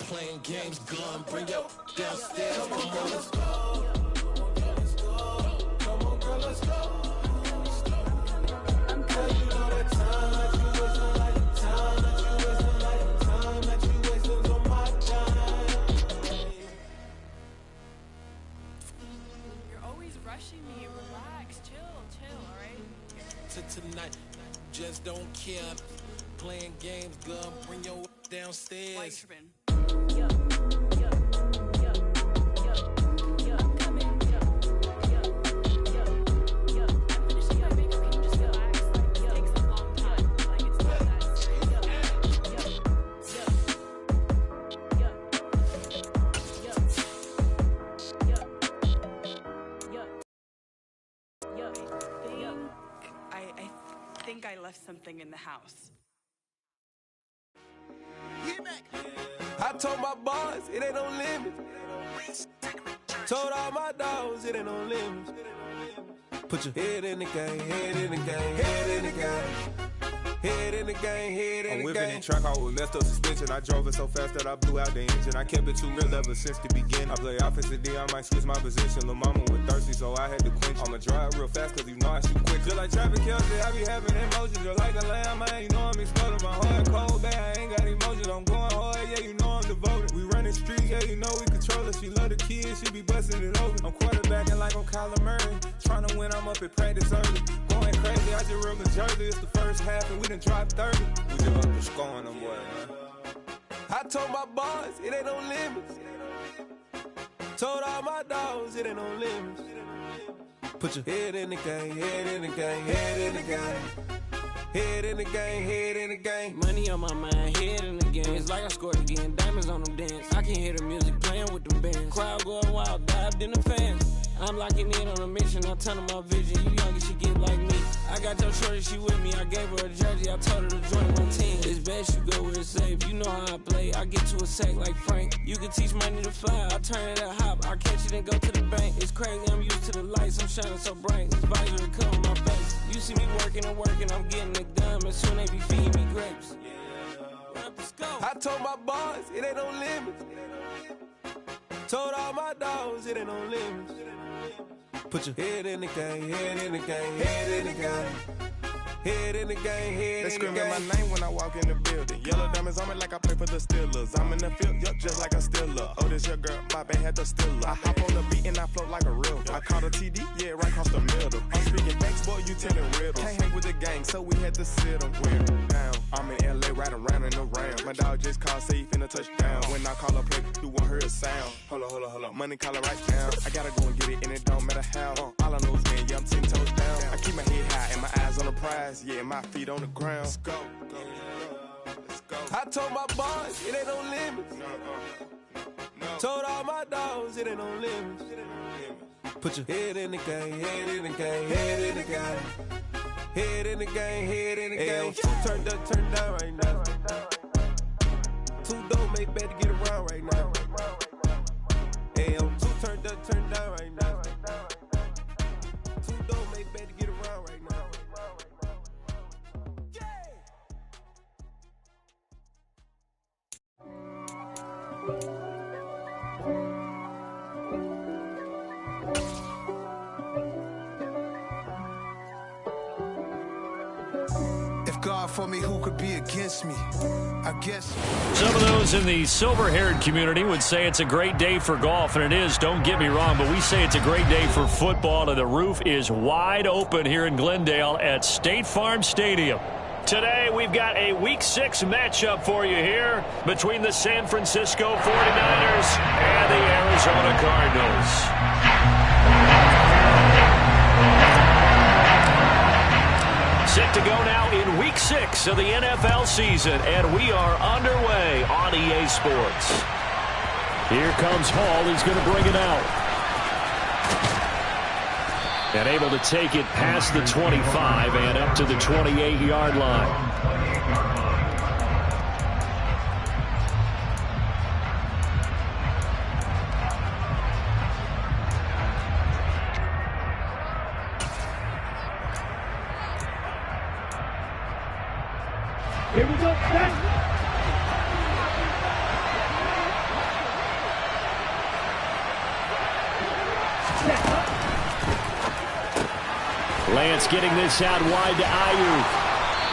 playing games, gun, bring your downstairs. Come on, let's go. Come on, girl, let's go. Girl, you know that time that you wasting, like the time that you wasting, like the time that you wasting on my time. You're always rushing me. Relax, chill, alright? To tonight, just don't care. Playing games, gun, bring your downstairs. Why you tripping? I think I left something in the house. I told my boys it ain't no limits. Told all my dogs it ain't no limits. Put your head in the game, head in the game, head in the game. Head in the game, head in the game. I'm whipping in track, I was left up suspension. I drove it so fast that I blew out the engine. I kept it too real ever since the beginning. I play offensive D, I might switch my position. Lil' mama was thirsty, so I had to quench. I'ma drive real fast, cause you know I shoot quick. Just like traffic Kelsey, I be having emotions. Just like a lamb, man, you know I'm exploding. My heart cold, bad, I ain't got emotions. I'm going hard, yeah, you know I'm devoted. We running streets, yeah, you know we control it. She love the kids, she be busting it over. I'm quarterbacking like I'm Kyler Murray. Trying to win, I'm up at practice early. Going crazy, I just real Jersey. It's the first half and we done dropped 30. We just up to scoring them, boy, man. I told my boys it ain't no limits. Told all my dogs it ain't no limits. Put your head in the game, head in the game, head in the game. Head in the game, head in the game. Money on my mind, head in the game. It's like I scored again, diamonds on them dance. I can hear the music playing with them bands. Crowd going wild, dived in the fans. I'm locking in on a mission, I tell her my vision. You young and she get like me. I got your shorty, she with me. I gave her a jersey, I told her to join my team. It's best you go where it's safe. You know how I play. I get to a sack like Frank. You can teach money to fly. I turn it up hop. I catch it and go to the bank. It's crazy, I'm used to the lights. I'm shining so bright. This visor cover my face. You see me working and working. I'm getting it done. And soon they be feeding me grapes. Let's go. I told my boys it ain't no limits. Told all my dogs it ain't no limits. Put your head in the game, head in the game, head in the game. Head in the game, head They in the game. screaming my name when I walk in the building. Yellow diamonds on me like I play for the Steelers. I'm in the field, yup, just like a Steeler. Oh, this your girl, my band had the Steeler. I hop on the beat and I float like a real. I caught a TD, yeah, right across the middle. I'm speaking facts, boy, you telling riddles. Can't hang with the gang, so we had to sit them down. I'm in LA, riding around and around. My dog just called, say he finna touchdown. When I call a play, you won't hear a sound. Hold up, money call it right now. I gotta go and get it, and it don't matter how. All I know is, man, yeah, I'm 10 toes down. I keep my head high and my eyes on the prize. Yeah, my feet on the ground. Let's go. Let's go. I told my boys it ain't no limits. No. Told all my dogs it ain't no limits. Put your head in the game, head in the game, head in the game. Head in the game, head in the game. Two turned up, turned down right now. Two don't make bad to get around right now. Hey, I'm two turned up, turned down right now. Two don't make bad to get around right now. God for me, who could be against me? I guess. Some of those in the silver-haired community would say it's a great day for golf, and it is, don't get me wrong, but we say it's a great day for football, and the roof is wide open here in Glendale at State Farm Stadium. Today, we've got a Week 6 matchup for you here between the San Francisco 49ers and the Arizona Cardinals. Set to go now in Week 6 of the NFL season, and we are underway on EA Sports. Here comes Hall. He's going to bring it out. And able to take it past the 25 and up to the 28-yard line. Here we go. Lance getting this out wide to Ayuk.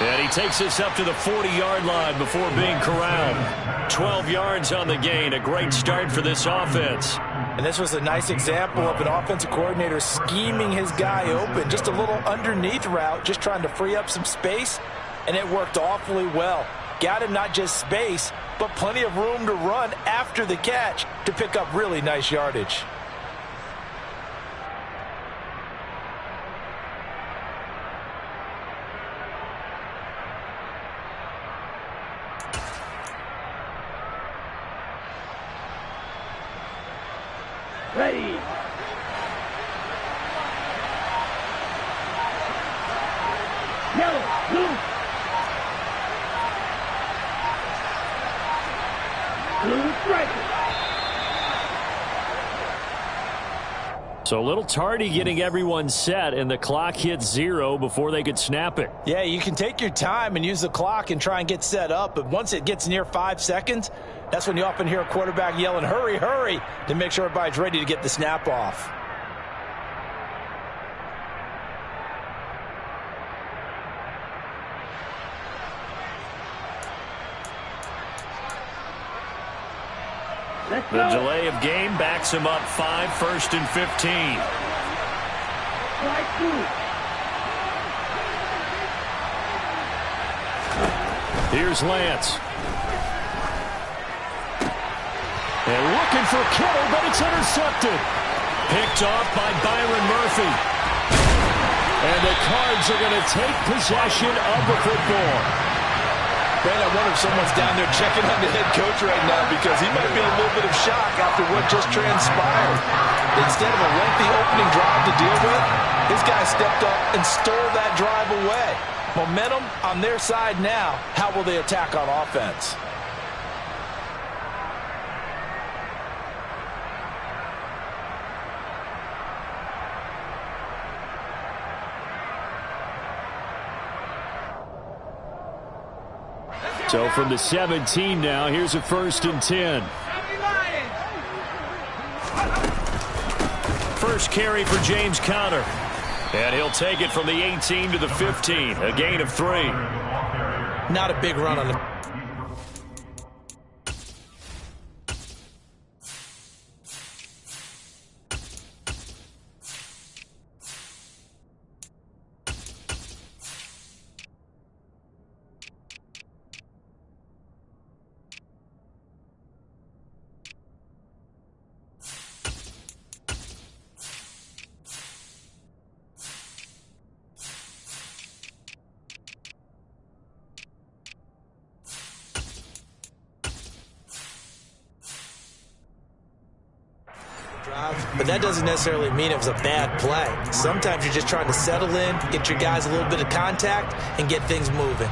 And he takes this up to the 40-yard line before being corralled. 12 yards on the gain. A great start for this offense. And this was a nice example of an offensive coordinator scheming his guy open. Just a little underneath route, just trying to free up some space. And it worked awfully well. Got him not just space, but plenty of room to run after the catch to pick up really nice yardage. Ready. Yellow, blue. Blue striker. So a little tardy getting everyone set, and the clock hit 0 before they could snap it. Yeah, you can take your time and use the clock and try and get set up, but once it gets near 5 seconds, that's when you often hear a quarterback yelling, hurry, hurry, to make sure everybody's ready to get the snap off. The delay of game backs him up 5, 1st and 15. Strike 2. Here's Lance. And looking for Kittle, but it's intercepted. Picked off by Byron Murphy. And the Cards are going to take possession of the football. Brandon, I wonder if someone's down there checking on the head coach right now because he might be in a little bit of shock after what just transpired. Instead of a lengthy opening drive to deal with, this guy stepped up and stole that drive away. Momentum on their side now. How will they attack on offense? So from the 17 now, here's a 1st and 10. First carry for James Conner. And he'll take it from the 18 to the 15, a gain of 3. Not a big run on the... But that doesn't necessarily mean it was a bad play. Sometimes you're just trying to settle in, get your guys a little bit of contact, and get things moving.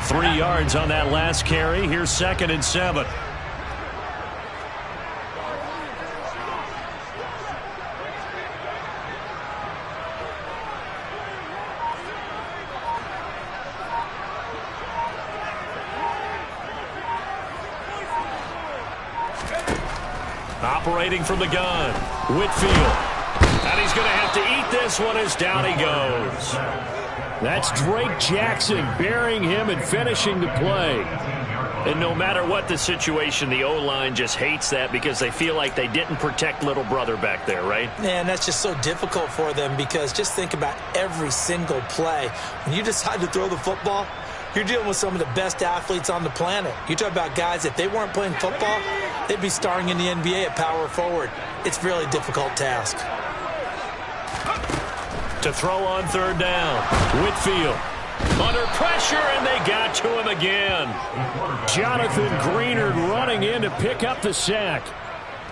Three yards on that last carry. Here's 2nd and 7. Operating from the gun, Whitfield. And he's going to have to eat this one as down he goes. That's Drake Jackson burying him and finishing the play. And no matter what the situation, the O-line just hates that because they feel like they didn't protect little brother back there, right? Man, that's just so difficult for them because just think about every single play. When you decide to throw the football, you're dealing with some of the best athletes on the planet. You talk about guys, if they weren't playing football, they'd be starring in the NBA at power forward. It's a really difficult task. To throw on 3rd down, Whitfield. Under pressure, and they got to him again. Jonathan Greenard running in to pick up the sack.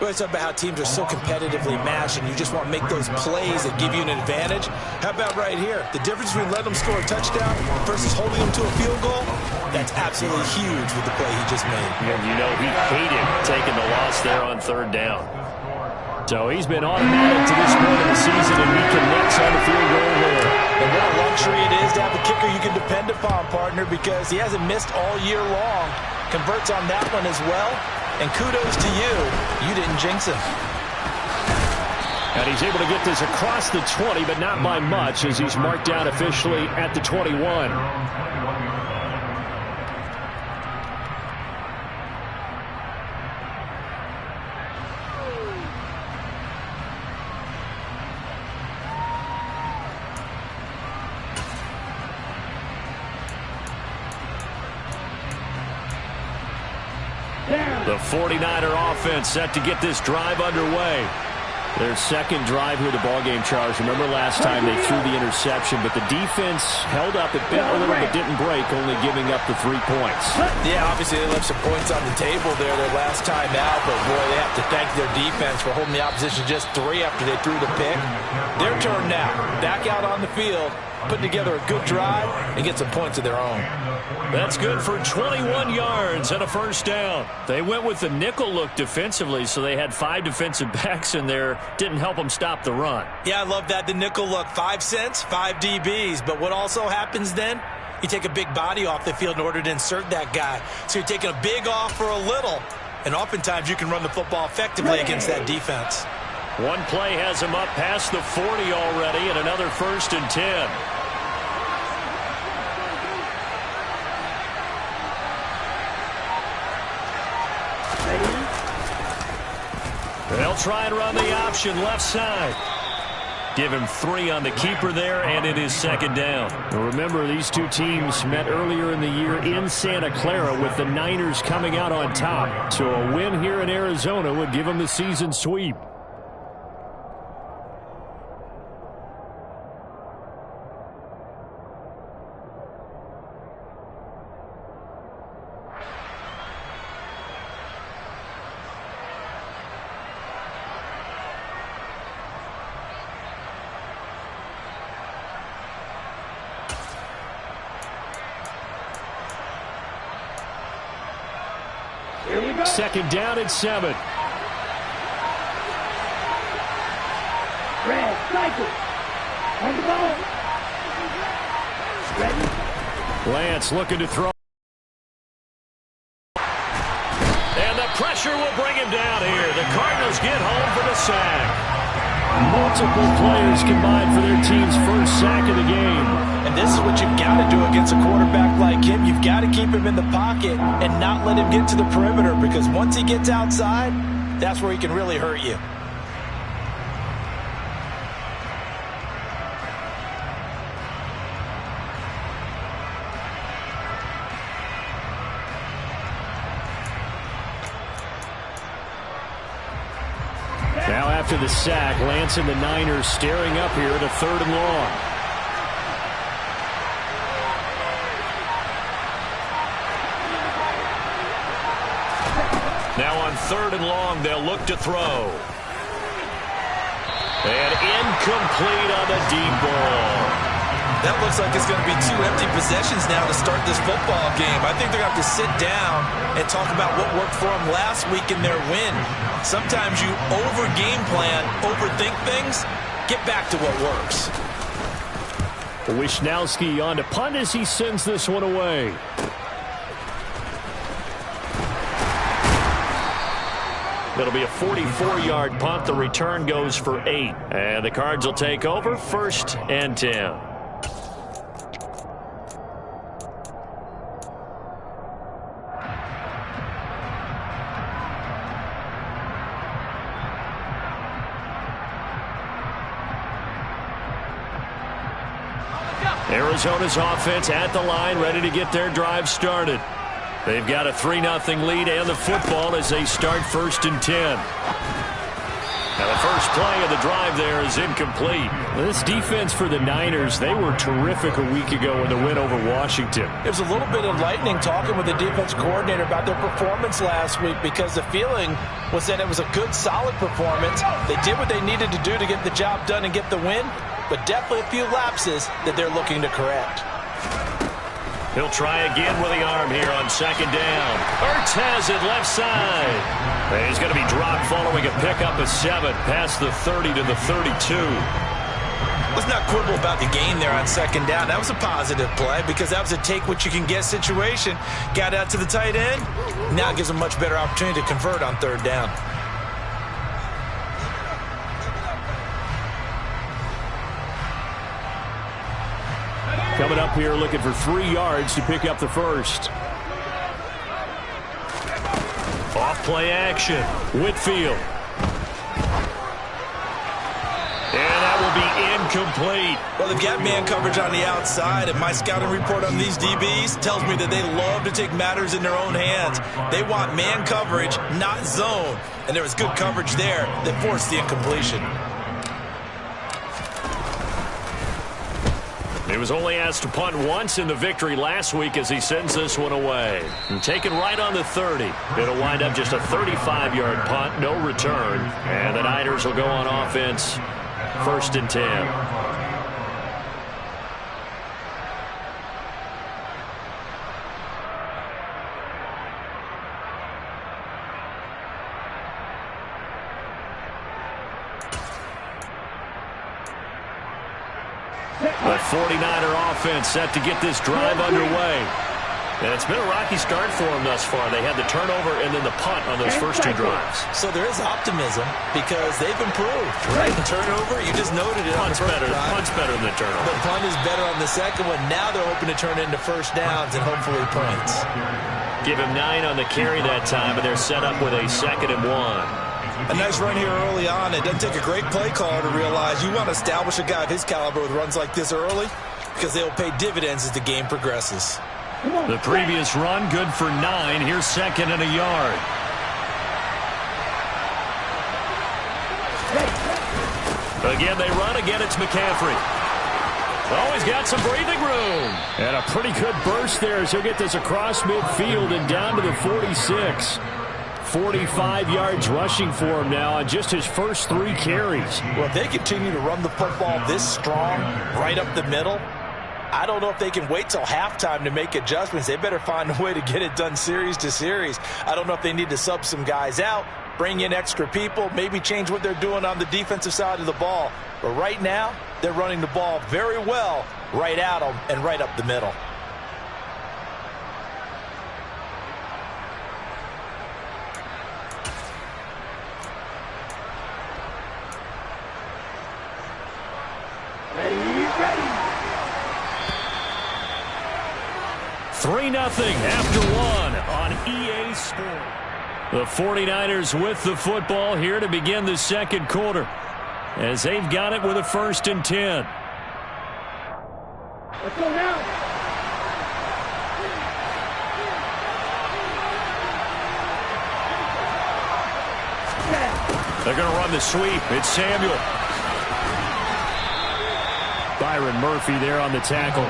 We always talk about how teams are so competitively matched, and you just want to make those plays that give you an advantage. How about right here? The difference between letting them score a touchdown versus holding them to a field goal, that's absolutely huge with the play he just made. And you know he hated taking the loss there on 3rd down. So he's been automatic to this point of the season, and he connects on the field goal there. And what a luxury it is to have a kicker you can depend upon, partner, because he hasn't missed all year long. Converts on that one as well. And kudos to you. You didn't jinx him. And he's able to get this across the 20, but not by much, as he's marked down officially at the 21. The 49er offense set to get this drive underway. Their second drive here, the ballgame, Charles. Remember last time they threw the interception, but the defense held up. It bent a little but didn't break, only giving up the 3 points. Yeah, obviously they left some points on the table there their last time out, but boy, they have to thank their defense for holding the opposition just 3 after they threw the pick. Their turn now. Back out on the field, put together a good drive, and get some points of their own. That's good for 21 yards and a first down. They went with the nickel look defensively, so they had 5 defensive backs in there. Didn't help them stop the run. Yeah, I love that, the nickel look. 5 cents, 5 DBs. But what also happens then? You take a big body off the field in order to insert that guy. So you're taking a big off for a little. And oftentimes you can run the football effectively against that defense. One play has him up past the 40 already, and another 1st and 10. They'll try and run the option left side. Give him 3 on the keeper there, and it is 2nd down. Remember, these two teams met earlier in the year in Santa Clara with the Niners coming out on top. So a win here in Arizona would give them the season sweep. Here we go. 2nd down at 7. Red, cycle. On the ball. Ready? Lance looking to throw. And the pressure will bring him down here. The Cardinals get home for the sack. Multiple players combined for their team's first sack of the game. And this is what you've got to do against a quarterback like him. You've got to keep him in the pocket and not let him get to the perimeter, because once he gets outside, that's where he can really hurt you. Now after the sack, Lance and the Niners staring up here at a 3rd and long. Now on 3rd and long, they'll look to throw. And incomplete on the deep ball. That looks like it's going to be 2 empty possessions now to start this football game. I think they're going to have to sit down and talk about what worked for them last week in their win. Sometimes you over-game plan, overthink things, get back to what works. Wishnowski on to punt as he sends this one away. It'll be a 44-yard punt. The return goes for 8. And the Cards will take over 1st and 10. Arizona's offense at the line, ready to get their drive started. They've got a 3-0 lead and the football as they start 1st and 10. Now the first play of the drive there is incomplete. This defense for the Niners, they were terrific a week ago in the win over Washington. It was a little bit enlightening talking with the defense coordinator about their performance last week, because the feeling was that it was a good, solid performance. They did what they needed to do to get the job done and get the win, but definitely a few lapses that they're looking to correct. He'll try again with the arm here on 2nd down. Ertz has it left side. And he's going to be dropped following a pickup of 7 past the 30 to the 32. Let's not quibble about the gain there on second down. That was a positive play because that was a take-what-you-can-get situation. Got out to the tight end. Now it gives them a much better opportunity to convert on third down. Coming up here looking for 3 yards to pick up the first. Off play action. Whitfield. And that will be incomplete. Well, they've got man coverage on the outside, and my scouting report on these DBs tells me that they love to take matters in their own hands. They want man coverage, not zone. And there was good coverage there that forced the incompletion. He was only asked to punt once in the victory last week as he sends this one away. And taken right on the 30. It'll wind up just a 35-yard punt, no return. And the Niners will go on offense, 1st and 10. The 49er offense set to get this drive underway. And it's been a rocky start for them thus far. They had the turnover and then the punt on those first 2 drives. So there is optimism because they've improved, right? The turnover, you just noted it. Punt's better than the turnover. The punt is better on the second one. Now they're hoping to turn it into first downs and hopefully points. Give him 9 on the carry that time, and they're set up with a 2nd and 1. A nice run here early on. It doesn't take a great play caller to realize you want to establish a guy of his caliber with runs like this early because they'll pay dividends as the game progresses. The previous run, good for 9. Here's 2nd and a yard. Again, they run. Again, it's McCaffrey. Oh, he's got some breathing room. And a pretty good burst there as he'll get this across midfield and down to the 46. 45 yards rushing for him now on just his first 3 carries. Well, if they continue to run the football this strong, right up the middle, I don't know if they can wait till halftime to make adjustments. They better find a way to get it done series to series. I don't know if they need to sub some guys out, bring in extra people, maybe change what they're doing on the defensive side of the ball. But right now, they're running the ball very well right at them and right up the middle. Ready. 3-0 after 1 on EA Sport. The 49ers with the football here to begin the second quarter as they've got it with a 1st and 10. Let's go now. They're going to run the sweep. It's Samuel. Byron Murphy there on the tackle.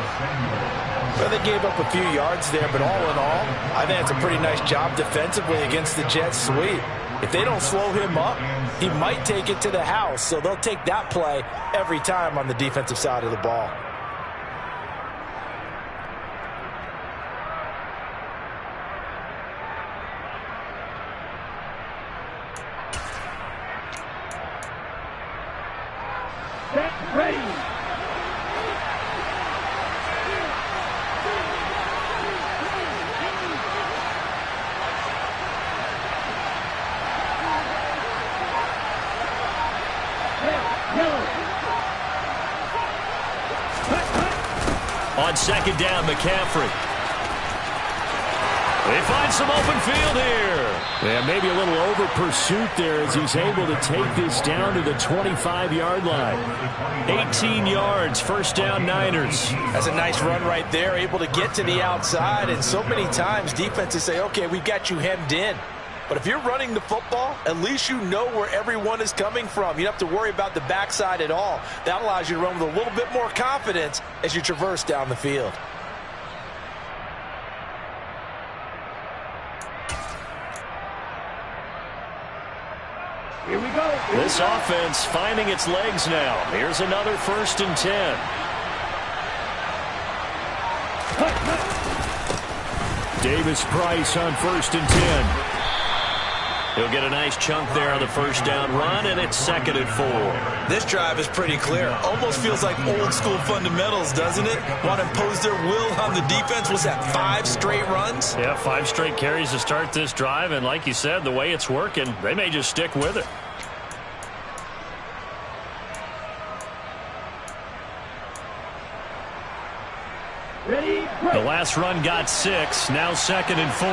Well, they gave up a few yards there, but all in all, I think it's a pretty nice job defensively against the Jets sweep. If they don't slow him up, he might take it to the house, so they'll take that play every time on the defensive side of the ball. Set, ready. On 2nd down, McCaffrey. They find some open field here. Yeah, maybe a little over pursuit there as he's able to take this down to the 25-yard line. 18 yards, 1st down Niners. That's a nice run right there, able to get to the outside. And so many times defenses say, okay, we've got you hemmed in. But if you're running the football, at least you know where everyone is coming from. You don't have to worry about the backside at all. That allows you to run with a little bit more confidence as you traverse down the field. Here we go. This offense finding its legs now. Here's another 1st and 10. Davis Price on 1st and 10. He'll get a nice chunk there on the first down run, and it's 2nd and 4. This drive is pretty clear. Almost feels like old-school fundamentals, doesn't it? Want to impose their will on the defense. Was that 5 straight runs? Yeah, 5 straight carries to start this drive, and like you said, the way it's working, they may just stick with it. The last run got 6, now 2nd and 4.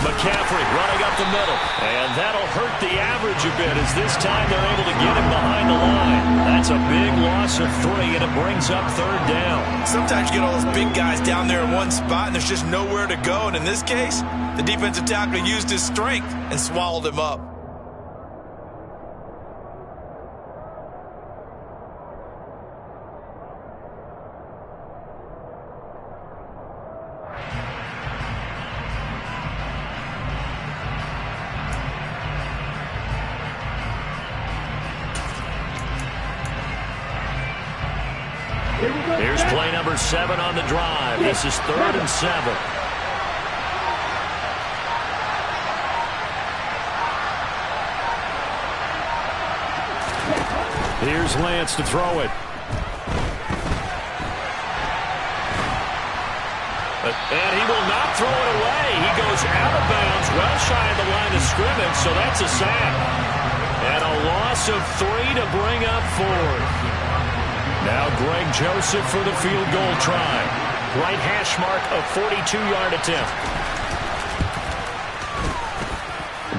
McCaffrey running up the middle, and that'll hurt the average a bit as this time they're able to get him behind the line. That's a big loss of 3, and it brings up 3rd down. Sometimes you get all those big guys down there in one spot, and there's just nowhere to go. And in this case, the defensive tackle used his strength and swallowed him up. Here's play number 7 on the drive. This is 3rd and 7. Here's Lance to throw it. And he will not throw it away. He goes out of bounds, well shy of the line of scrimmage, so that's a sack. And a loss of 3 to bring up 4. Now Greg Joseph for the field goal try. Right hash mark of 42-yard attempt.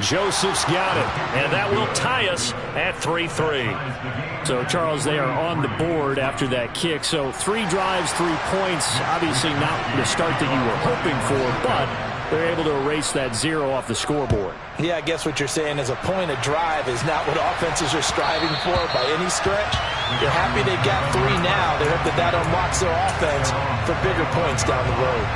Joseph's got it, and that will tie us at 3-3. So, Charles, they are on the board after that kick. So 3 drives, 3 points. Obviously not the start that you were hoping for, but they're able to erase that 0 off the scoreboard. Yeah, I guess what you're saying is a point of drive is not what offenses are striving for by any stretch. You're happy they got 3 now. They hope that that unlocks their offense for bigger points down the road.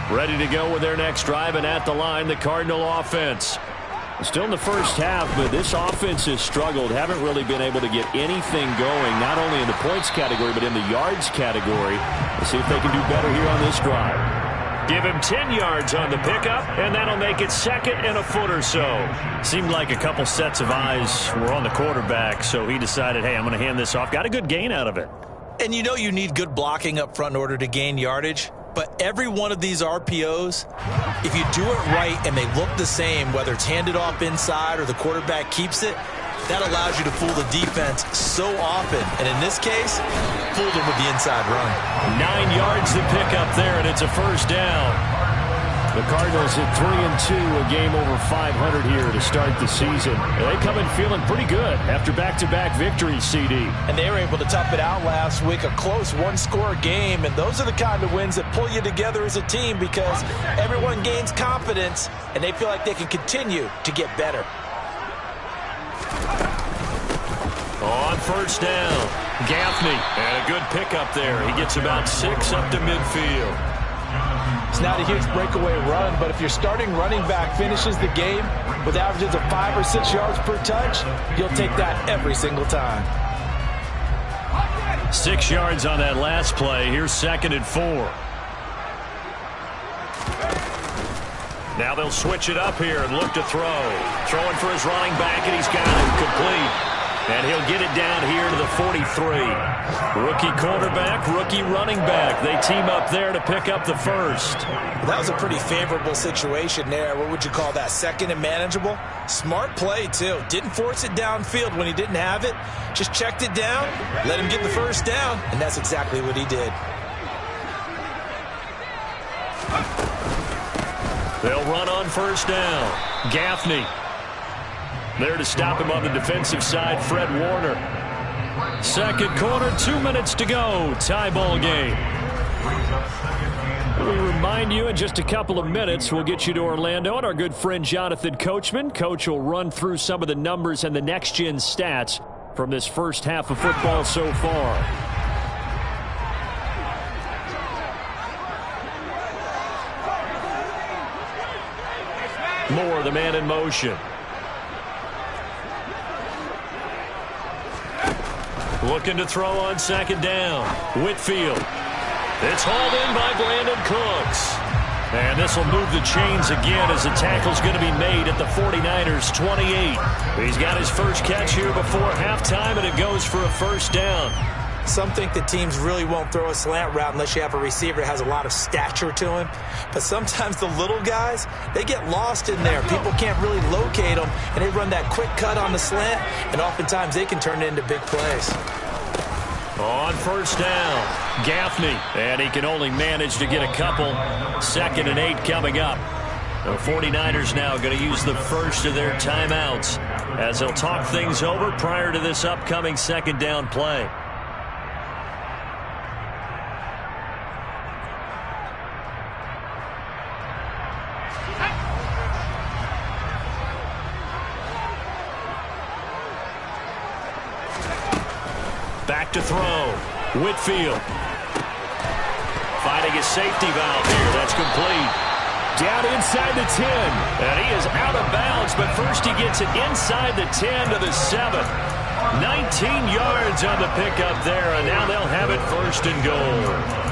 Ready to go with their next drive, and at the line, the Cardinal offense. Still in the first half, but this offense has struggled. Haven't really been able to get anything going, not only in the points category, but in the yards category. Let's see if they can do better here on this drive. Give him 10 yards on the pickup, and that'll make it 2nd and a foot or so. Seemed like a couple sets of eyes were on the quarterback, so he decided, hey, I'm going to hand this off. Got a good gain out of it. And you know you need good blocking up front in order to gain yardage. But every one of these RPOs, if you do it right and they look the same, whether it's handed off inside or the quarterback keeps it, that allows you to fool the defense so often. And in this case, fooled them with the inside run. 9 yards to pick up there, and it's a first down. The Cardinals at 3-2, a game over 500 here to start the season. They come in feeling pretty good after back-to-back victories, CD. And they were able to tough it out last week, a close one-score game. And those are the kind of wins that pull you together as a team because everyone gains confidence and they feel like they can continue to get better. On first down, Gaffney, and a good pickup there. He gets about 6 up to midfield. It's not a huge breakaway run, but if your starting running back finishes the game with averages of 5 or 6 yards per touch, you'll take that every single time. 6 yards on that last play. Here's 2nd and 4. Now they'll switch it up here and look to throw. Throwing for his running back, and he's got it complete. And he'll get it down here to the 43. Rookie quarterback, rookie running back. They team up there to pick up the first. That was a pretty favorable situation there. What would you call that? 2nd and manageable? Smart play, too. Didn't force it downfield when he didn't have it. Just checked it down, let him get the first down, and that's exactly what he did. They'll run on first down. Gaffney. There to stop him on the defensive side, Fred Warner. Second quarter, 2 minutes to go. Tie ball game. We remind you in just a couple of minutes, we'll get you to Orlando and our good friend Jonathan Coachman. Coach will run through some of the numbers and the next-gen stats from this first half of football so far. with a man in motion. Looking to throw on second down. Whitfield. It's hauled in by Brandon Cooks. And this will move the chains again as the tackle's going to be made at the 49ers 28. He's got his first catch here before halftime, and it goes for a first down. Some think that teams really won't throw a slant route unless you have a receiver that has a lot of stature to him. But sometimes the little guys, they get lost in there. People can't really locate them, and they run that quick cut on the slant, and oftentimes they can turn it into big plays. On first down, Gaffney, and he can only manage to get a couple. 2nd and 8 coming up. The 49ers now going to use the first of their timeouts as they'll talk things over prior to this upcoming second down play. Back to throw. Whitfield. Finding his safety valve here. That's complete. Down inside the 10. And he is out of bounds, but first he gets it inside the 10 to the 7. 19 yards on the pickup there, and now they'll have it 1st and goal.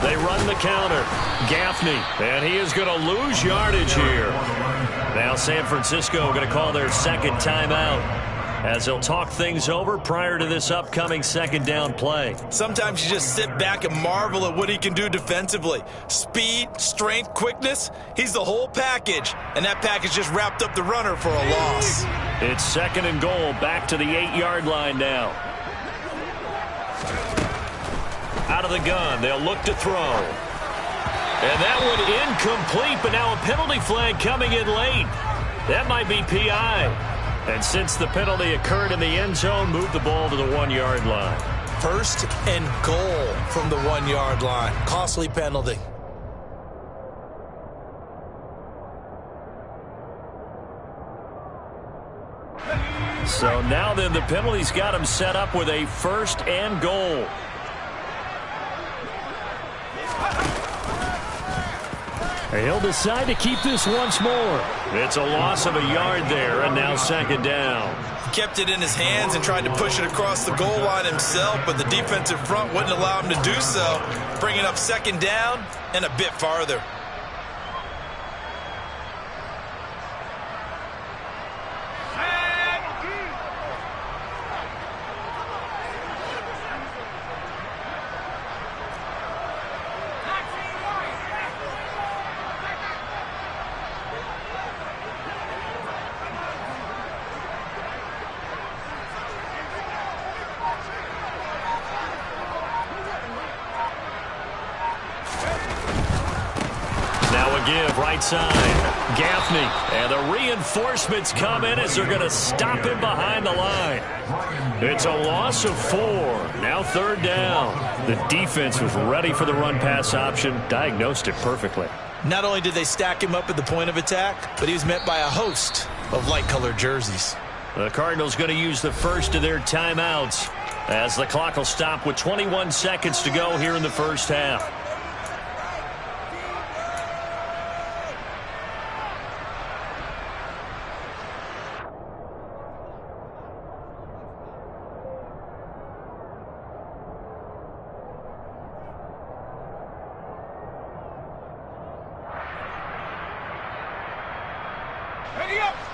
They run the counter. Gaffney, and he is going to lose yardage here. Now San Francisco going to call their second timeout as they'll talk things over prior to this upcoming second down play. Sometimes you just sit back and marvel at what he can do defensively. Speed, strength, quickness, he's the whole package. And that package just wrapped up the runner for a loss. It's 2nd and goal, back to the 8-yard line now. Out of the gun, they'll look to throw. And that one incomplete, but now a penalty flag coming in late. That might be PI. And since the penalty occurred in the end zone, move the ball to the 1-yard line. 1st and goal from the 1-yard line. Costly penalty. So now then the penalty's got him set up with a 1st and goal. He'll decide to keep this once more. It's a loss of a yard there, and now 2nd down. He kept it in his hands and tried to push it across the goal line himself, but the defensive front wouldn't allow him to do so, bringing up 2nd down and a bit farther. Give right side. Gaffney. And the reinforcements come in as they're going to stop him behind the line. It's a loss of 4. Now 3rd down. The defense was ready for the run-pass option. Diagnosed it perfectly. Not only did they stack him up at the point of attack, but he was met by a host of light-colored jerseys. The Cardinals going to use the first of their timeouts as the clock will stop with 21 seconds to go here in the first half.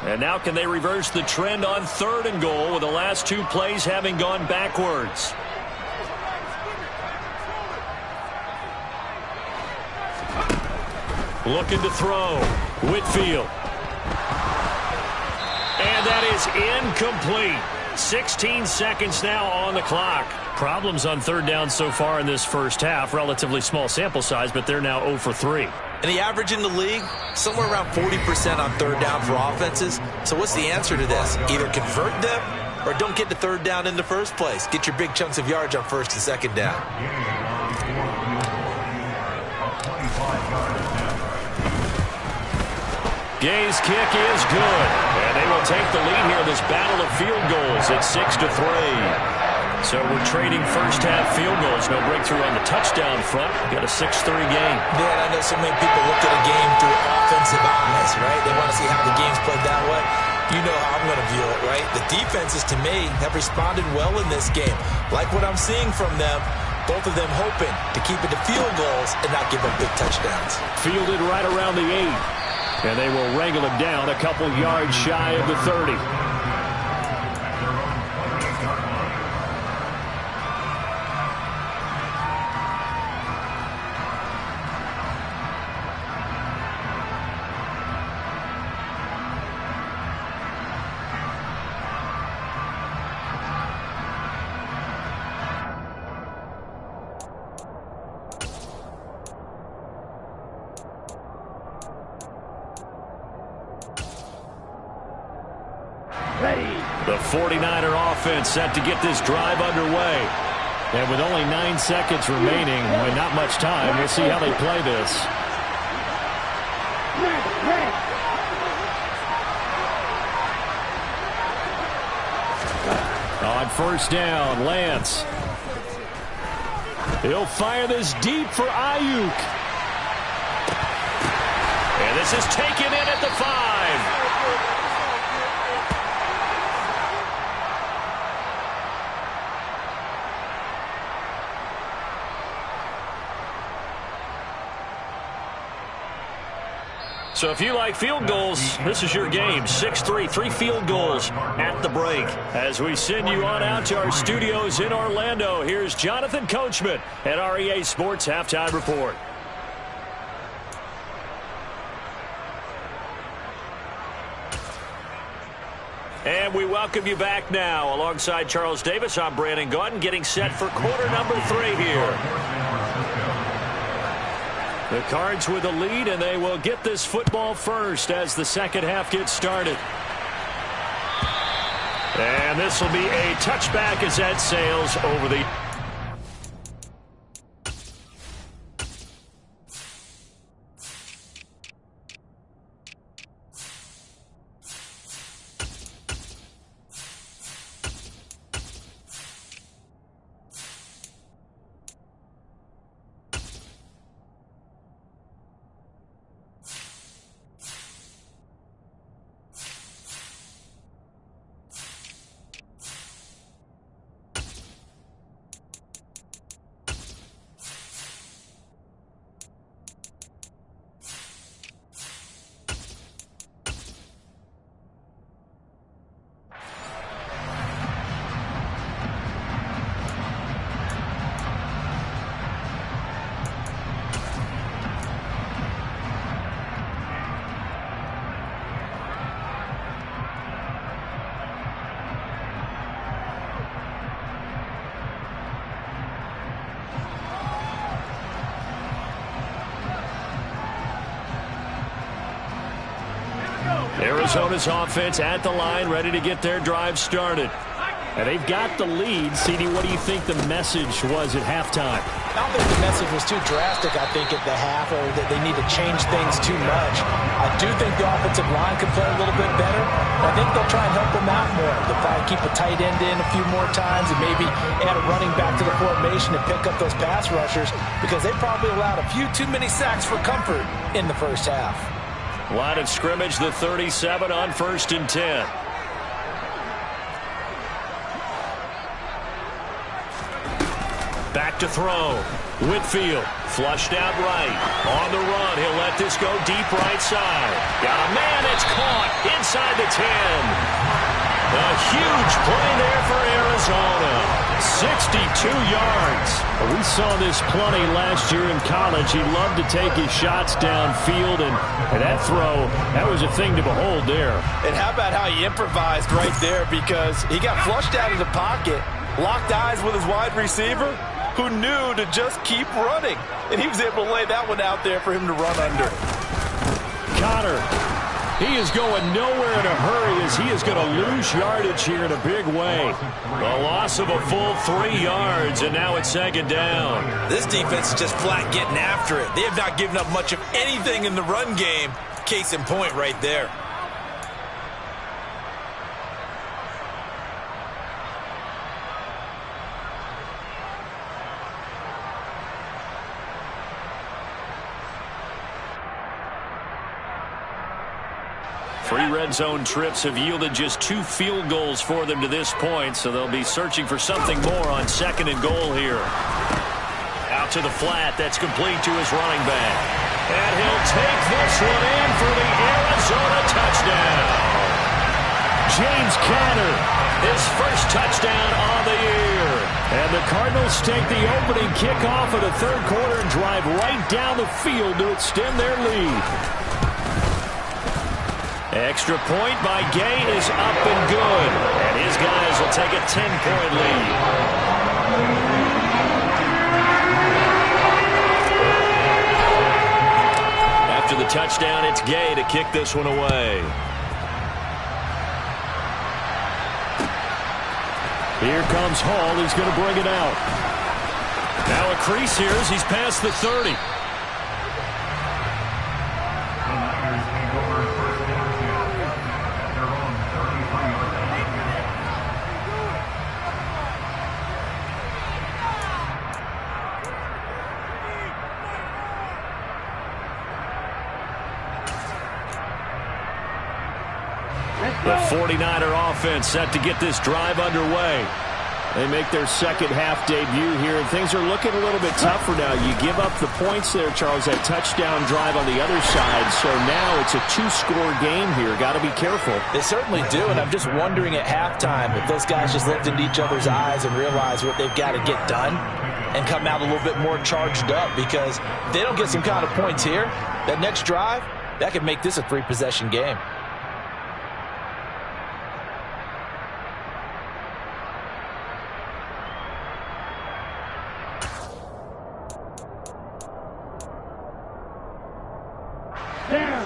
And now can they reverse the trend on 3rd and goal with the last 2 plays having gone backwards? Looking to throw. Whitfield. And that is incomplete. 16 seconds now on the clock. Problems on 3rd down so far in this first half. Relatively small sample size, but they're now 0 for 3. And the average in the league, somewhere around 40% on 3rd down for offenses. So what's the answer to this? Either convert them or don't get to third down in the first place. Get your big chunks of yards on first and second down. Gay's kick is good, and they will take the lead here in this battle of field goals at 6-3. So we're trading first-half field goals. No breakthrough on the touchdown front. Got a 6-3 game. Man, I know so many people look at a game through offensive eyes, right? They want to see how the game's played that way. You know how I'm going to view it, right? The defenses, to me, have responded well in this game. Like what I'm seeing from them, both of them hoping to keep it to field goals and not give up big touchdowns. Fielded right around the 8. And they will wrangle him down a couple yards shy of the 30. The 49er offense set to get this drive underway. And with only 9 seconds remaining, with not much time, we'll see how they play this. On first down, Lance. He'll fire this deep for Ayuk. And this is taken in at the 5. So if you like field goals, this is your game. 6-3, 3 field goals at the break. As we send you on out to our studios in Orlando, here's Jonathan Coachman at REA Sports Halftime Report. And we welcome you back now. Alongside Charles Davis, I'm Brandon Gaudin, getting set for quarter number 3 here. The Cards with a lead, and they will get this football first as the second half gets started. And this will be a touchback as that sails over the... Arizona's offense at the line, ready to get their drive started. And they've got the lead. CD, what do you think the message was at halftime? I don't think the message was too drastic, I think, at the half, or that they need to change things too much. I do think the offensive line could play a little bit better. I think they'll try and help them out more. They'll probably keep a tight end in a few more times and maybe add a running back to the formation to pick up those pass rushers, because they probably allowed a few too many sacks for comfort in the first half. Line of scrimmage, the 37 on 1st and 10. Back to throw. Whitfield flushed out right. On the run, he'll let this go deep right side. Got a man, it's caught inside the 10. A huge play there for Arizona. 62 yards. We saw this plenty last year in college. He loved to take his shots downfield, and that throw, that was a thing to behold there. And how about how he improvised right there, because he got flushed out of the pocket, locked eyes with his wide receiver, who knew to just keep running. And he was able to lay that one out there for him to run under. Connor He is going nowhere in a hurry as he is going to lose yardage here in a big way. A loss of a full 3 yards, and now it's second down. This defense is just flat getting after it. They have not given up much of anything in the run game. Case in point right there. Three red zone trips have yielded just 2 field goals for them to this point, so they'll be searching for something more on second and goal here. Out to the flat. That's complete to his running back. And he'll take this one in for the Arizona touchdown. James Conner, his first touchdown on the year. And the Cardinals take the opening kickoff of the third quarter and drive right down the field to extend their lead. Extra point by Gay is up and good. And his guys will take a 10-point lead. After the touchdown, it's Gay to kick this one away. Here comes Hall. He's going to bring it out. Now a crease here as he's past the 30. The 49er offense set to get this drive underway. They make their second half debut here, and things are looking a little bit tougher now. You give up the points there, Charles, that touchdown drive on the other side. So now it's a 2-score game here. Got to be careful. They certainly do, and I'm just wondering at halftime if those guys just looked into each other's eyes and realized what they've got to get done and come out a little bit more charged up, because if they don't get some kind of points here, that next drive, that could make this a 3-possession game.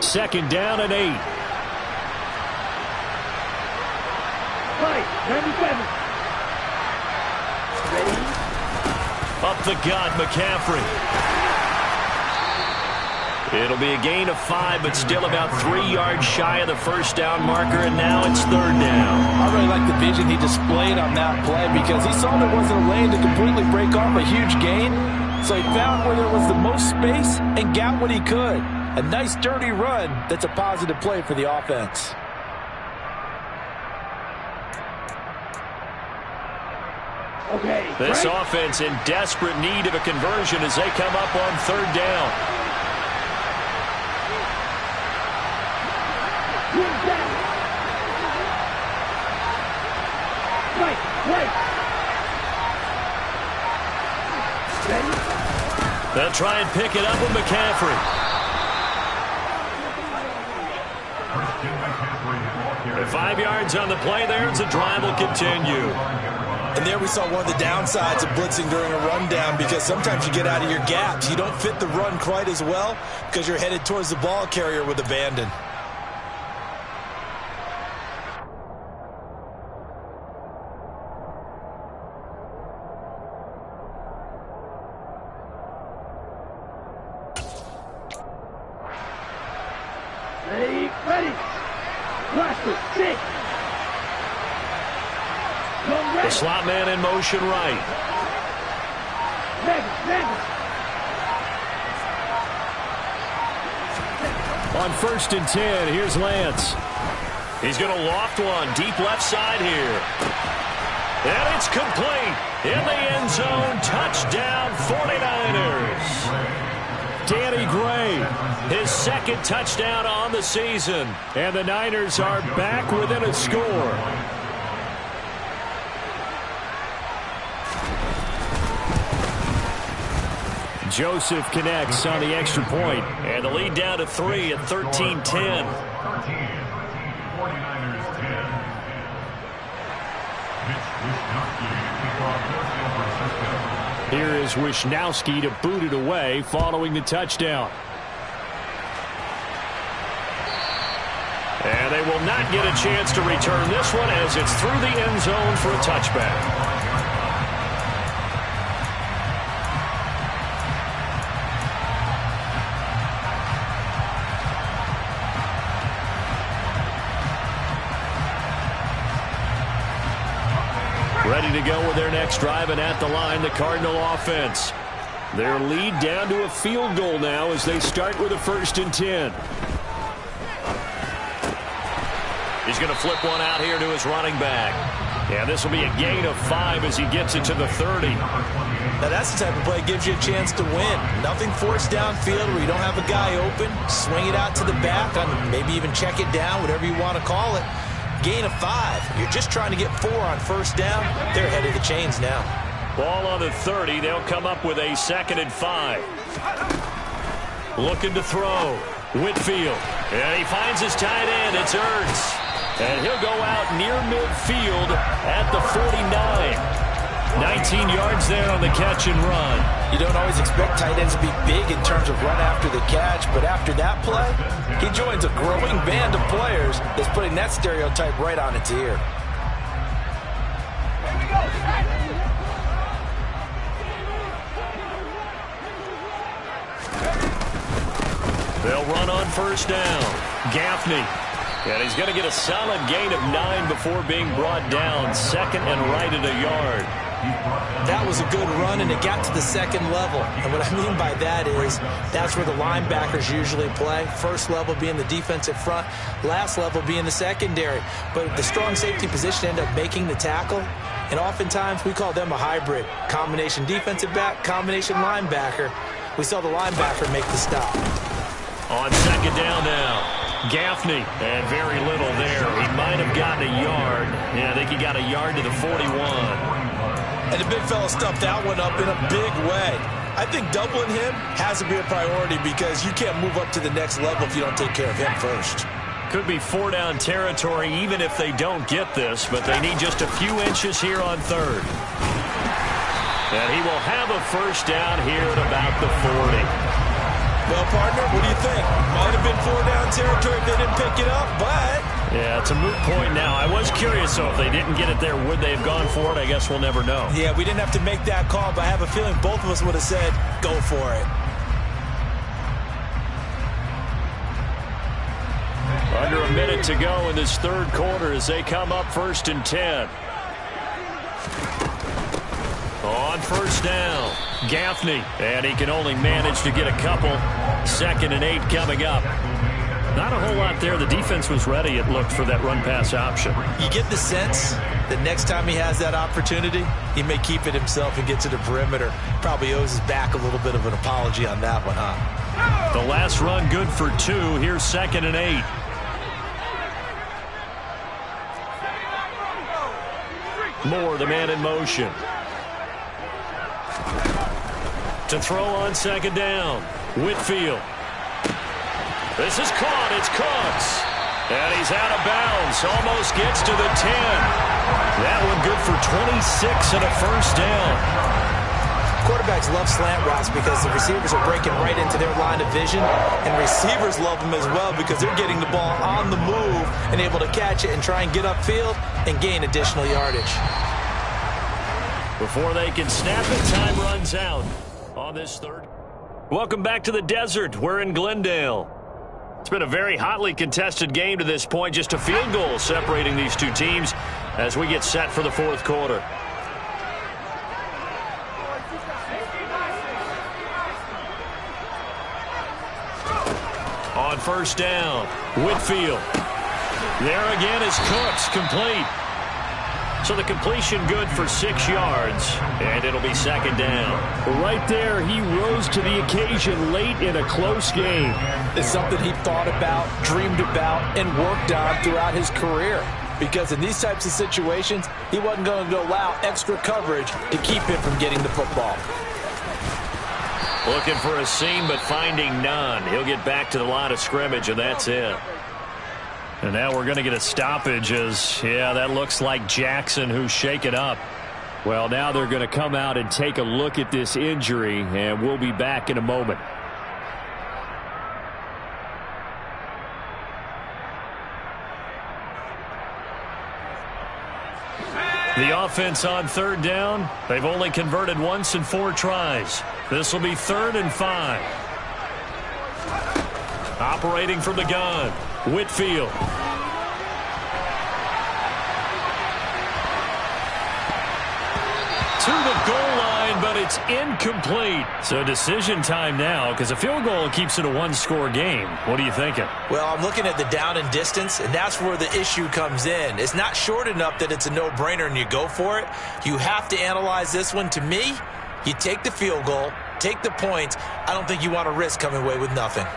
Second down and 8. Fight, 97. Ready? Up the gut, McCaffrey. It'll be a gain of 5, but still about 3 yards shy of the first down marker, and now it's third down. I really like the vision he displayed on that play, because he saw there wasn't a lane to completely break off a huge gain, so he found where there was the most space and got what he could. A nice, dirty run that's a positive play for the offense. Okay. This offense in desperate need of a conversion as they come up on third down. They'll try and pick it up with McCaffrey. With 5 yards on the play there, as the drive will continue. And there we saw one of the downsides of blitzing during a rundown, because sometimes you get out of your gaps. You don't fit the run quite as well because you're headed towards the ball carrier with abandon. Ready. The slot man in motion right. On 1st and 10, here's Lance. He's going to loft one deep left side here. And it's complete. In the end zone, touchdown 49ers. Danny Gray, his second touchdown on the season. And the Niners are back within a score. Joseph connects on the extra point. And the lead down to 3 at 13-10. Here is Wisnowski to boot it away following the touchdown. And they will not get a chance to return this one as it's through the end zone for a touchback. Ready to go with their next drive, and at the line, the Cardinal offense. Their lead down to a field goal now as they start with a 1st and 10. He's going to flip one out here to his running back. Yeah, this will be a gain of 5 as he gets it to the 30. Now that's the type of play that gives you a chance to win. Nothing forced downfield where you don't have a guy open. Swing it out to the back, maybe even check it down, whatever you want to call it. Gain of 5. You're just trying to get 4 on 1st down. They're ahead of the chains now. Ball on the 30. They'll come up with a 2nd and 5. Looking to throw. Whitfield. And he finds his tight end. It's Ertz. And he'll go out near midfield at the 49. 19 yards there on the catch and run. You don't always expect tight ends to be big in terms of run after the catch, but after that play, he joins a growing band of players that's putting that stereotype right on its ear. They'll run on 1st down. Gaffney. And he's going to get a solid gain of 9 before being brought down. 2nd and right at a yard. That was a good run, and it got to the 2nd level. And what I mean by that is that's where the linebackers usually play. 1st level being the defensive front, last level being the secondary. But the strong safety position ended up making the tackle, and oftentimes we call them a hybrid. Combination defensive back, combination linebacker. We saw the linebacker make the stop. On 2nd down now. Gaffney, and very little there. He might have gotten a yard. Yeah, I think he got a yard to the 41. And the big fella stuffed that one up in a big way. I think doubling him has to be a priority because you can't move up to the next level if you don't take care of him first. Could be 4-down territory even if they don't get this, but they need just a few inches here on 3rd. And he will have a 1st down here at about the 40. Well, partner, what do you think? Might have been 4-down territory if they didn't pick it up, but... Yeah, it's a moot point now. I was curious, though, if they didn't get it there, would they have gone for it? I guess we'll never know. Yeah, we didn't have to make that call, but I have a feeling both of us would have said, go for it. Under a minute to go in this 3rd quarter as they come up 1st and 10. On 1st down, Gaffney, and he can only manage to get a couple. 2nd and 8 coming up. Not a whole lot there. The defense was ready, it looked, for that run-pass option. You get the sense that next time he has that opportunity, he may keep it himself and get to the perimeter. Probably owes his back a little bit of an apology on that one, huh? The last run good for 2. Here's 2nd and 8. Moore, the man in motion. To throw on 2nd down. Whitfield. This is caught. It's Cooks. And he's out of bounds. Almost gets to the 10. That one good for 26 and a 1st down. Quarterbacks love slant routes because the receivers are breaking right into their line of vision. And receivers love them as well because they're getting the ball on the move and able to catch it and try and get upfield and gain additional yardage. Before they can snap it, time runs out on this 3rd. Welcome back to the desert. We're in Glendale. It's been a very hotly contested game to this point. Just a field goal separating these two teams as we get set for the 4th quarter. On 1st down, Whitfield. There again is Cooks, complete. So the completion good for 6 yards, and it'll be 2nd down. Right there, he rose to the occasion late in a close game. It's something he thought about, dreamed about, and worked on throughout his career. Because in these types of situations, he wasn't going to allow extra coverage to keep him from getting the football. Looking for a seam, but finding none. He'll get back to the line of scrimmage, and that's it. And now we're going to get a stoppage as, yeah, that looks like Jackson who's shaken up. Well, now they're going to come out and take a look at this injury, and we'll be back in a moment. The offense on third down, they've only converted once in 4 tries. This will be 3rd and 5. Operating from the gun, Whitfield. To the goal line, but it's incomplete. So decision time now, because a field goal keeps it a 1-score game. What are you thinking? Well, I'm looking at the down and distance, and that's where the issue comes in. It's not short enough that it's a no-brainer and you go for it. You have to analyze this one. To me, you take the field goal, take the points. I don't think you want to risk coming away with nothing.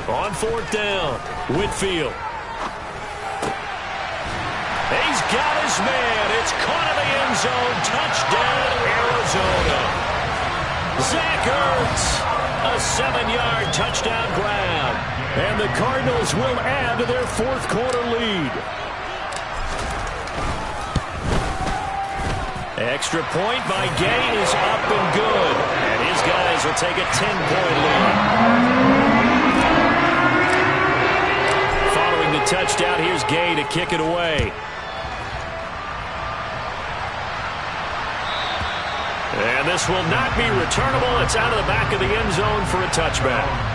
On 4th down, Whitfield. He's got his man. It's caught in the end zone. Touchdown, Arizona. Zach Ertz, a 7-yard touchdown grab. And the Cardinals will add to their 4th quarter lead. Extra point by Gay is up and good. And his guys will take a 10-point lead. The touchdown, here's Gay to kick it away. And this will not be returnable. It's out of the back of the end zone for a touchback.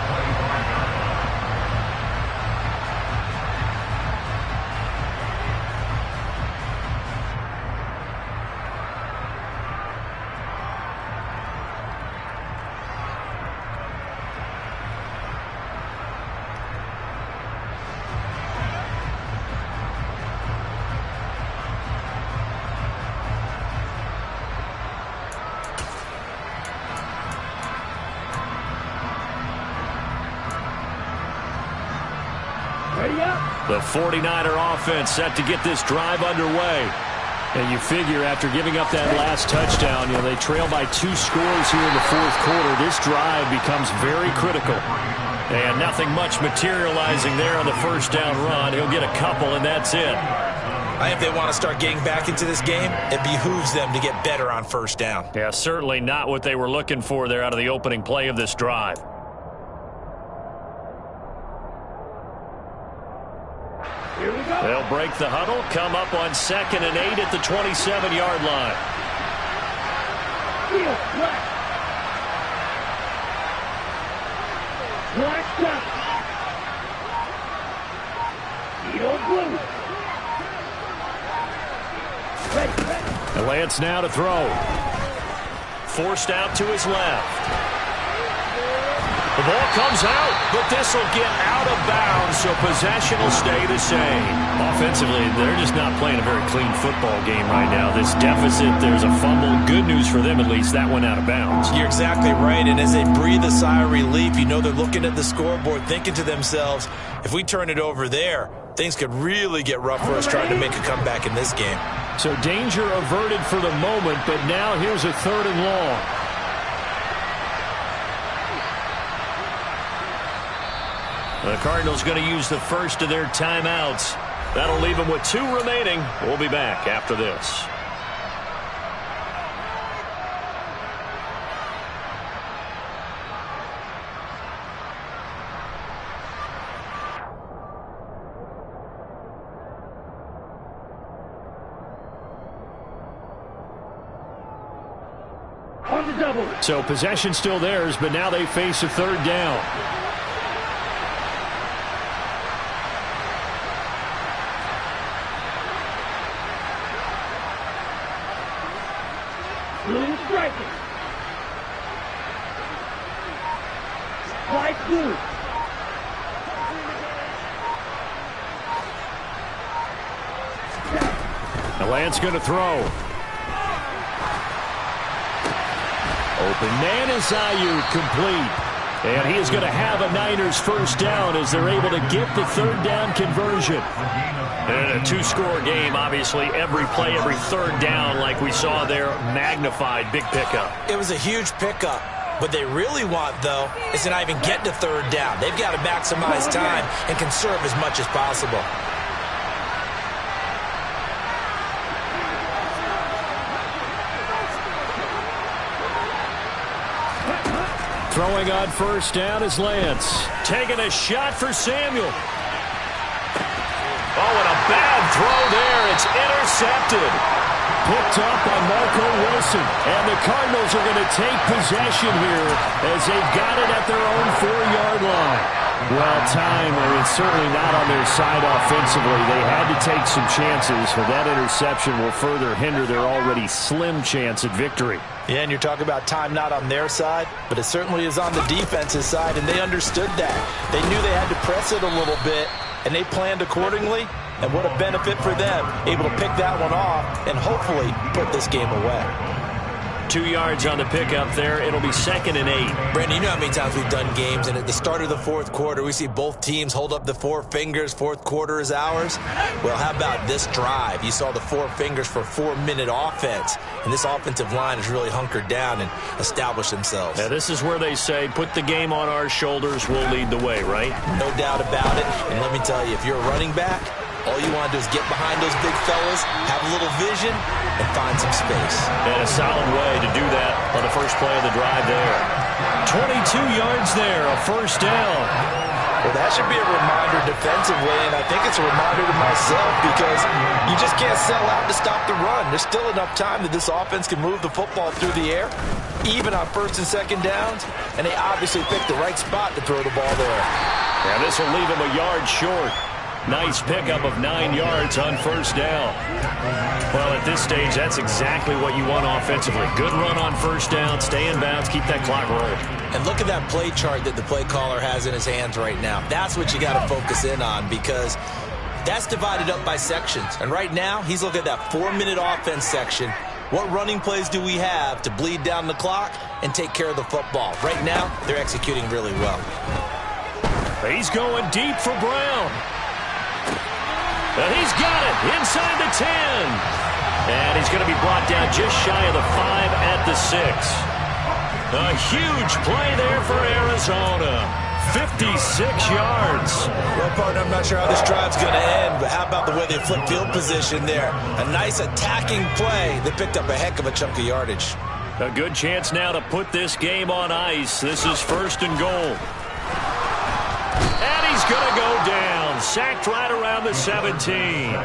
The 49er offense set to get this drive underway. And you figure after giving up that last touchdown, they trail by 2 scores here in the 4th quarter. This drive becomes very critical. And nothing much materializing there on the 1st down run. He'll get a couple, and that's it. I think if they want to start getting back into this game, it behooves them to get better on 1st down. Yeah, certainly not what they were looking for there out of the opening play of this drive. They'll break the huddle, come up on 2nd and 8 at the 27-yard line. And Lance now to throw. Forced out to his left. The ball comes out, but this will get out of bounds, so possession will stay the same. Offensively, they're just not playing a very clean football game right now. This deficit, there's a fumble. Good news for them, at least. That went out of bounds. You're exactly right, and as they breathe a sigh of relief, they're looking at the scoreboard, thinking to themselves, if we turn it over there, things could really get rough for us trying to make a comeback in this game. So danger averted for the moment, but now here's a 3rd and long. The Cardinals going to use the first of their timeouts. That'll leave them with 2 remaining. We'll be back after this. On the double. So possession still theirs, but now they face a 3rd down. Blue striking. White blue. And Lance going to throw. Open man is Ayuk, complete. And he is going to have a Niners first down as they're able to get the third down conversion. And a two-score game, obviously, every play, every third down, like we saw there, magnified, big pickup. It was a huge pickup. What they really want, though, is to not even get to third down. They've got to maximize time and conserve as much as possible. Throwing on first down is Lance. Taking a shot for Samuel. Oh, and a bad throw there. It's intercepted. Picked up by Marco Wilson. And the Cardinals are going to take possession here as they've got it at their own 4-yard line. Well, time, it's certainly not on their side offensively. They had to take some chances, but that interception will further hinder their already slim chance at victory. Yeah, and you're talking about time not on their side, but it certainly is on the defense's side, and they understood that. They knew they had to press it a little bit, and they planned accordingly, and what a benefit for them, able to pick that one off and hopefully put this game away. 2 yards on the pickup there. It'll be 2nd and 8. Brandon, you know how many times we've done games, and at the start of the fourth quarter, we see both teams hold up the 4 fingers, fourth quarter is ours. Well, how about this drive? You saw the 4 fingers for 4-minute offense, and this offensive line has really hunkered down and established themselves. Yeah, this is where they say, put the game on our shoulders, we'll lead the way, right? No doubt about it, and let me tell you, if you're a running back, all you want to do is get behind those big fellas, have a little vision, and find some space. And a solid way to do that on the first play of the drive there. 22 yards there, a first down. Well, that should be a reminder defensively, and I think it's a reminder to myself because you just can't sell out to stop the run. There's still enough time that this offense can move the football through the air, even on first and second downs, and they obviously picked the right spot to throw the ball there. Yeah, this will leave them a yard short. Nice pickup of 9 yards on first down. Well, at this stage, that's exactly what you want offensively. Good run on first down, stay in bounds, keep that clock rolling. And look at that play chart that the play caller has in his hands right now. That's what you got to focus in on because that's divided up by sections. And right now, he's looking at that 4-minute offense section. What running plays do we have to bleed down the clock and take care of the football? Right now, they're executing really well. He's going deep for Brown. And he's got it inside the 10. And he's going to be brought down just shy of the 5 at the 6. A huge play there for Arizona. 56 yards. Well, partner, I'm not sure how this drive's going to end, but how about the way they flip field position there? A nice attacking play. They picked up a heck of a chunk of yardage. A good chance now to put this game on ice. This is 1st and goal. And he's going to go down. Sacked right around the 17.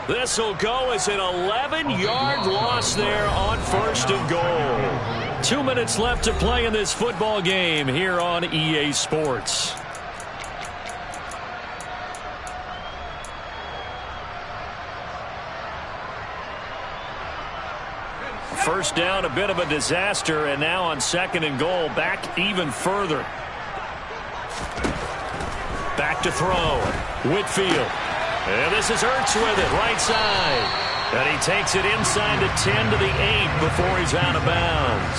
This will go as an 11-yard loss there on 1st and goal. 2 minutes left to play in this football game here on EA Sports. First down, a bit of a disaster, and now on 2nd and goal, back even further. Back to throw. Whitfield. And this is Ertz with it, right side. And he takes it inside the 10 to the 8 before he's out of bounds.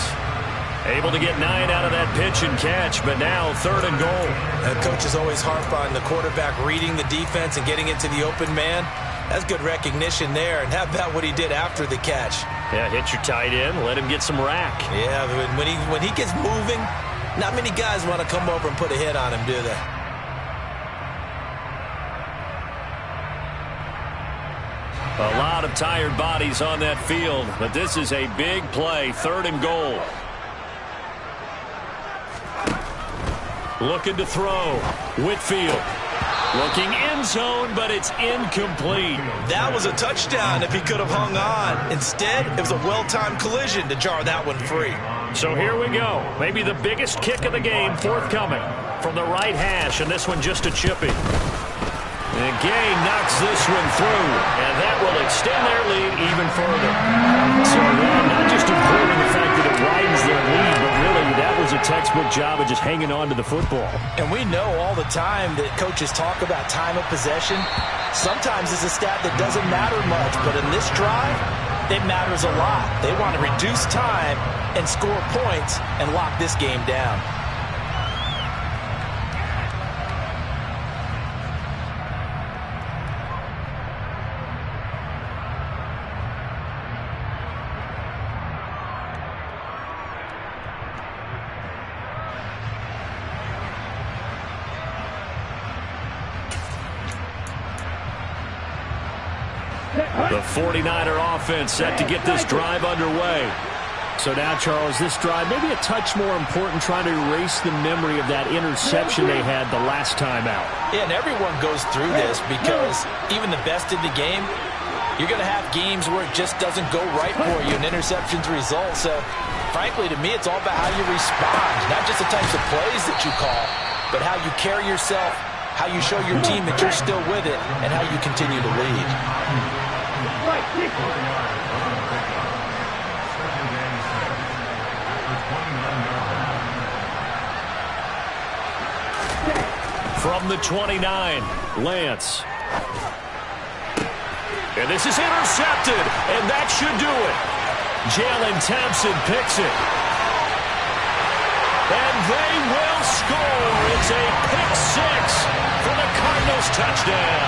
Able to get 9 out of that pitch and catch, but now 3rd and goal. And coaches always harp on the quarterback reading the defense and getting into the open man. That's good recognition there. And how about what he did after the catch? Yeah, hit your tight end, let him get some rack. Yeah, when he gets moving, not many guys want to come over and put a hit on him, do they? A lot of tired bodies on that field, but this is a big play, 3rd and goal. Looking to throw. Whitfield. Looking end zone, but it's incomplete. That was a touchdown if he could have hung on. Instead, it was a well-timed collision to jar that one free. So here we go. Maybe the biggest kick of the game forthcoming from the right hash, and this one just a chippy. And Gay knocks this one through, and that will extend their lead even further. So not just important the fact that it widens their lead, but really that was a textbook job of just hanging on to the football. And we know all the time that coaches talk about time of possession. Sometimes it's a stat that doesn't matter much, but in this drive, it matters a lot. They want to reduce time and score points and lock this game down. The 49er offense set to get this drive underway. So now, Charles, this drive maybe a touch more important, trying to erase the memory of that interception they had the last time out. Yeah, and everyone goes through this because even the best in the game, you're going to have games where it just doesn't go right for you and interceptions result. So, frankly, to me, it's all about how you respond, not just the types of plays that you call, but how you carry yourself, how you show your team that you're still with it, and how you continue to lead. From the 29, Lance. And this is intercepted, and that should do it. Jalen Thompson picks it. And they will score. It's a pick six for the Cardinals touchdown.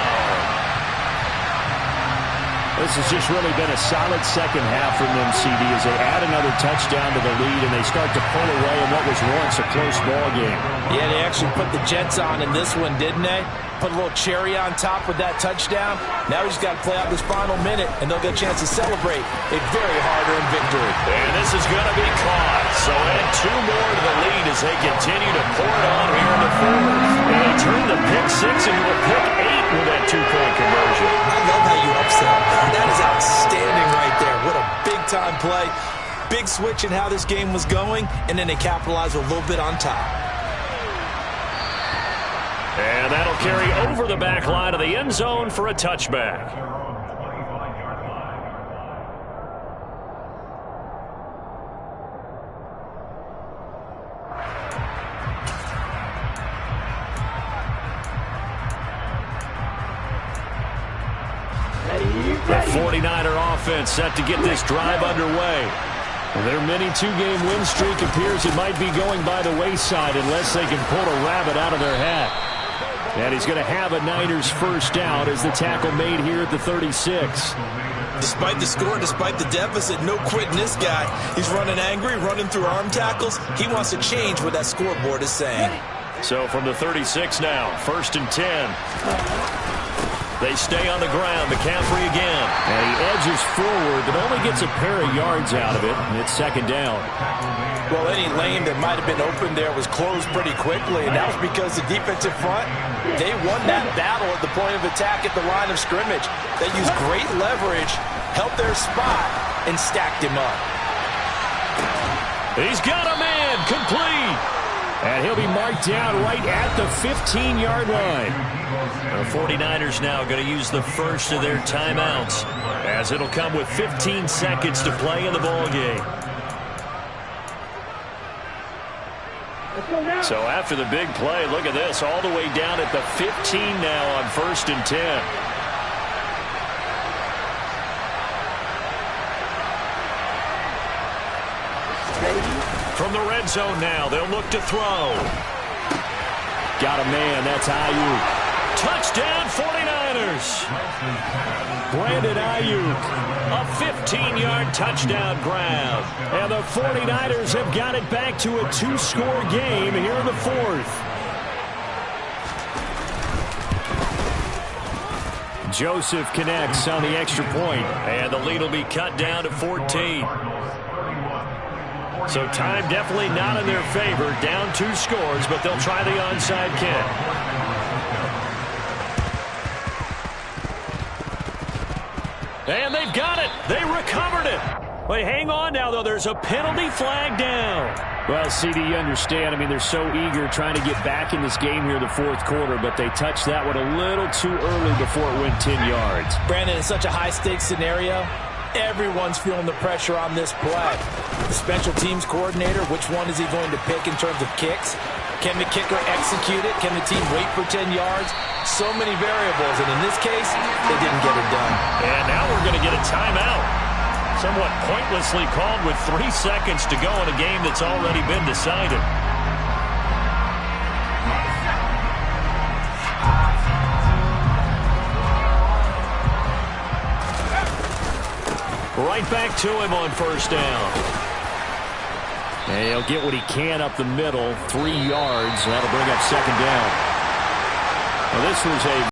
This has just really been a solid second half from them, CD, as they add another touchdown to the lead and they start to pull away in what was once a close ball game. Yeah, they actually put the Jets on in this one, didn't they? Put a little cherry on top with that touchdown. Now he's got to play out this final minute, and they'll get a chance to celebrate a very hard-earned victory. And this is going to be caught. So add two more to the lead as they continue to pour it on here in the fourth. And they turn the pick six into a pick eight with that two-point conversion. I love how you upset. That is outstanding right there. What a big-time play. Big switch in how this game was going, and then they capitalize a little bit on top. And that'll carry over the back line of the end zone for a touchback. The 49er offense set to get this drive underway. Their mini two-game win streak appears it might be going by the wayside unless they can pull a rabbit out of their hat. And he's going to have a Niners first down as the tackle made here at the 36. Despite the score, despite the deficit, no quitting this guy. He's running angry, running through arm tackles. He wants to change what that scoreboard is saying. So from the 36 now, 1st and 10. They stay on the ground. McCaffrey again. And he edges forward, but only gets a pair of yards out of it, and it's 2nd down. Well, any lane that might have been open there was closed pretty quickly, and that was because the defensive front, they won that battle at the point of attack at the line of scrimmage. They used great leverage, held their spot, and stacked him up. He's got a man, complete. And he'll be marked down right at the 15-yard line. The 49ers now going to use the first of their timeouts, as it'll come with 15 seconds to play in the ball game. So after the big play, look at this, all the way down at the 15 now on 1st and 10. From the red zone now, they'll look to throw. Got a man, that's Ayuk. Touchdown 49ers. Brandon Ayuk. A 15-yard touchdown grab. And the 49ers have got it back to a 2-score game here in the 4th. Joseph connects on the extra point. And the lead will be cut down to 14. So time definitely not in their favor. Down 2 scores, but they'll try the onside kick. And they've got it. They recovered it. They hang on now, though. There's a penalty flag down. Well, CD, you understand. I mean, they're so eager trying to get back in this game here in the 4th quarter, but they touched that one a little too early before it went 10 yards. Brandon, it's such a high-stakes scenario. Everyone's feeling the pressure on this play. The special teams coordinator, which one is he going to pick in terms of kicks? Can the kicker execute it? Can the team wait for 10 yards? So many variables, and in this case, they didn't get it done. And now we're going to get a timeout. Somewhat pointlessly called with 3 seconds to go in a game that's already been decided. Right back to him on 1st down. And he'll get what he can up the middle, 3 yards. That'll bring up 2nd down. Well, this was a